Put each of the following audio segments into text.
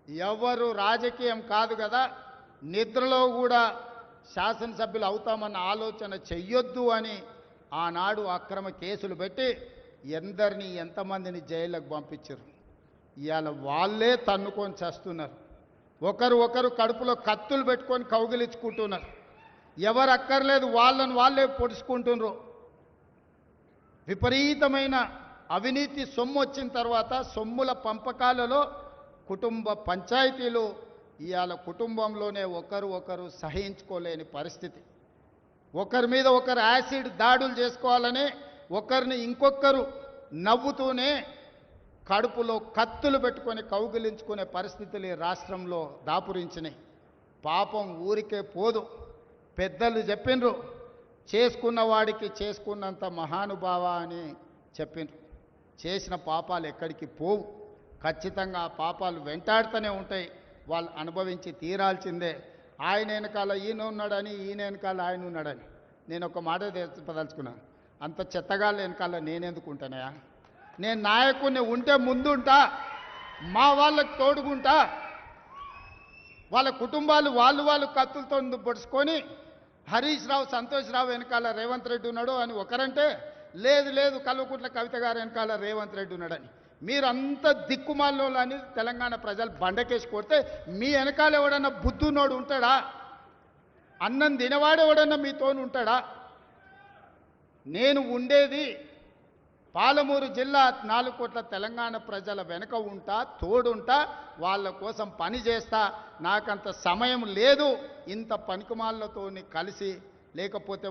ఎవరు రాజకీయం కాదు కదా, నిద్రలో కూడా శాసనసభ్యులు అవుతామన్న ఆలోచన చెయ్యొద్దు అని ఆనాడు అక్రమ కేసులు పెట్టి ఎంతమందిని జైలుకు పంపించారు. ఇవాళ వాళ్ళే తన్నుకొని చేస్తున్నారు. ఒకరు కడుపులో కత్తులు పెట్టుకొని కౌగిలించుకుంటున్నారు. ఎవరు అక్కర్లేదు వాళ్ళే పొడుచుకుంటున్నారు. విపరీతమైన అవినీతి సొమ్ము వచ్చిన తర్వాత సొమ్ముల పంపకాలలో కుటుంబ పంచాయతీలు ఇవాళ కుటుంబంలోనే ఒకరు సహించుకోలేని పరిస్థితి. ఒకరి మీద ఒకరు యాసిడ్ దాడులు చేసుకోవాలని ఒకరిని ఇంకొకరు నవ్వుతూనే కడుపులో కత్తులు పెట్టుకొని కౌగిలించుకునే పరిస్థితులు ఈ రాష్ట్రంలో దాపురించినాయి. పాపం ఊరికే పోదు. పెద్దలు చెప్పిండ్రు, చేసుకున్న వాడికి చేసుకున్నంత మహానుభావ అని చెప్పిండ్రు. చేసిన పాపాలు ఎక్కడికి పోవు, ఖచ్చితంగా ఆ పాపాలు వెంటాడుతూనే ఉంటాయి. వాళ్ళు అనుభవించి తీరాల్సిందే. ఆయన వెనకాల ఈయన ఉన్నాడని, ఈయన వెనకాల ఆయన ఉన్నాడని నేను ఒక మాట చెప్పదలుచుకున్నాను. అంత చెత్తగాళ్ళ వెనకాల నేనెందుకు ఉంటానయా? నేను నాయకుడిని ఉంటే ముందుంటా, మా వాళ్ళకి తోడుకుంటా. వాళ్ళ కుటుంబాలు వాళ్ళు కత్తులతో పొడుచుకొని హరీష్ రావు, సంతోష్ రావు వెనకాల రేవంత్ రెడ్డి ఉన్నాడు అని ఒకరంటే, లేదు కల్వకుంట్ల కవిత గారు వెనకాల రేవంత్ రెడ్డి ఉన్నాడని. మీరంతా దిక్కుమాల్లో అని తెలంగాణ ప్రజలు బండకేసి కొడితే మీ వెనకాల ఎవడన్నా బుద్ధున్నోడు ఉంటాడా? అన్నం తినవాడు ఎవడన్నా మీతోని ఉంటాడా? నేను ఉండేది పాలమూరు జిల్లా 4 కోట్ల తెలంగాణ ప్రజల వెనుక ఉంటా, తోడుంటా, వాళ్ళ కోసం పని చేస్తా. నాకంత సమయం లేదు ఇంత పనికిమాలతోని కలిసి. లేకపోతే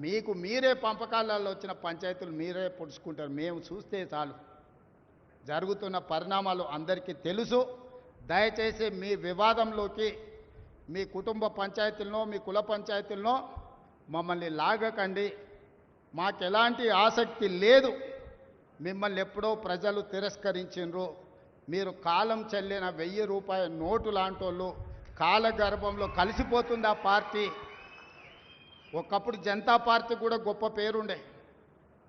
మీకు మీరే పంపకాలలో వచ్చిన పంచాయతీలు మీరే పొడుచుకుంటారు. మేము చూస్తే చాలు. జరుగుతున్న పరిణామాలు అందరికీ తెలుసు. దయచేసి మీ వివాదంలోకి మీ కుటుంబ పంచాయతీలనో మీ కుల పంచాయతీలనో మమ్మల్ని లాగకండి. మాకెలాంటి ఆసక్తి లేదు. మిమ్మల్ని ఎప్పుడో ప్రజలు తిరస్కరించిండ్రు. మీరు కాలం చెల్లిన 1000 రూపాయల నోటు లాంటోళ్ళు. కాలగర్భంలో కలిసిపోతుంది ఆ పార్టీ. ఒకప్పుడు జనతా పార్టీ కూడా గొప్ప పేరుండే,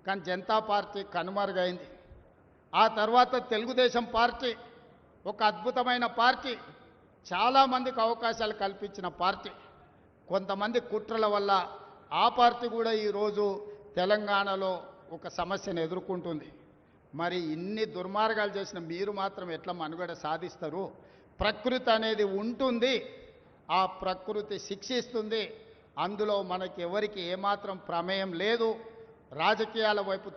కానీ జనతా పార్టీ కనుమరుగైంది. ఆ తర్వాత తెలుగుదేశం పార్టీ ఒక అద్భుతమైన పార్టీ, చాలామందికి అవకాశాలు కల్పించిన పార్టీ. కొంతమంది కుట్రల వల్ల ఆ పార్టీ కూడా ఈరోజు తెలంగాణలో ఒక సమస్యను ఎదుర్కొంటుంది. మరి ఇన్ని దుర్మార్గాలు చేసిన మీరు మాత్రం ఎట్లా మనుగడ సాధిస్తారు? ప్రకృతి అనేది ఉంటుంది, ఆ ప్రకృతి శిక్షిస్తుంది. అందులో మనకి ఎవరికి ఏమాత్రం ప్రమేయం లేదు. రాజకీయాల వైపు